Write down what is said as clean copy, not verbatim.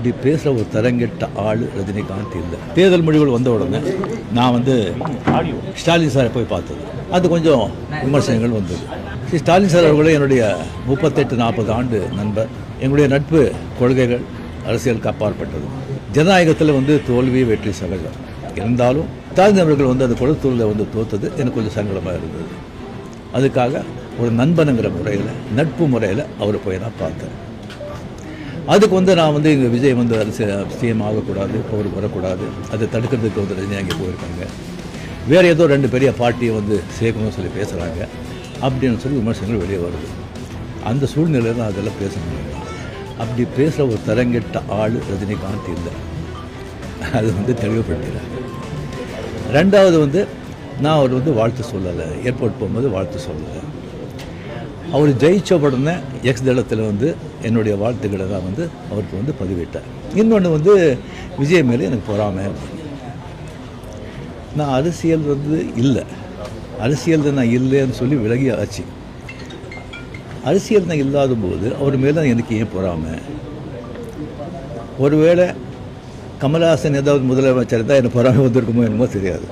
அப்படி பேசுகிற ஒரு தரங்கெட்ட ஆள் ரஜினிகாந்த் இல்லை. தேர்தல் முடிவுகள் வந்த உடனே நான் ஸ்டாலின் சாரை போய் பார்த்தது, அது கொஞ்சம் விமர்சனங்கள் வந்தது. ஸ்டாலின் சார் அவர்களே என்னுடைய 38-40 ஆண்டு நண்பர். எங்களுடைய நட்பு கொள்கைகள் அரசியலுக்கு அப்பாற்பட்டது. ஜனநாயகத்தில் தோல்வி வெற்றி சகஜம். இருந்தாலும் ஸ்டாலின் அவர்கள் அந்த குளத்தூரில் தோத்தது எனக்கு கொஞ்சம் சங்கடமாக இருந்தது. அதுக்காக ஒரு நண்பனுங்கிற முறையில், நட்பு முறையில் அவரை போய் நான் பார்த்தேன். அதுக்கு நான் இங்கே விஜய் அரசியல் சிஎம் ஆகக்கூடாது, அவர் வரக்கூடாது, அதை தடுக்கிறதுக்கு ரஜினி அங்கே போயிருக்காங்க, வேறு ஏதோ 2 பெரிய பார்ட்டியை சேர்க்கணும்னு சொல்லி பேசுகிறாங்க அப்படின்னு சொல்லி விமர்சனங்கள் வெளியே வருது. அந்த சூழ்நிலையில் தான் அதெல்லாம் பேச முடியும். அப்படி பேசுகிற ஒரு தரங்கெட்ட ஆள் ரஜினிகாந்த் இல்லை. அது தெளிவுபடுத்துகிறாங்க. ரெண்டாவது நான் அவர் வாழ்த்து சொல்லலை, ஏர்போர்ட் போகும்போது வாழ்த்து சொல்லலை. அவர் ஜெயிச்ச உடனே எக்ஸ் தளத்தில் என்னுடைய வாழ்த்துக்களை தான் அவருக்கு பதிவிட்டார். இன்னொன்று விஜய் மேலே எனக்கு பொறாமை. நான் அரசியல் இல்லை, அரசியல் நான் இல்லைன்னு சொல்லி விலகி ஆச்சு. அரசியல் நான் இல்லாத போது அவர் மேலே எனக்கு ஏன் பொறாமை? ஒருவேளை கமல்ஹாசன் ஏதாவது முதலமைச்சர் தான் எனக்கு பொறாமை வந்திருக்குமோ என்னமோ தெரியாது.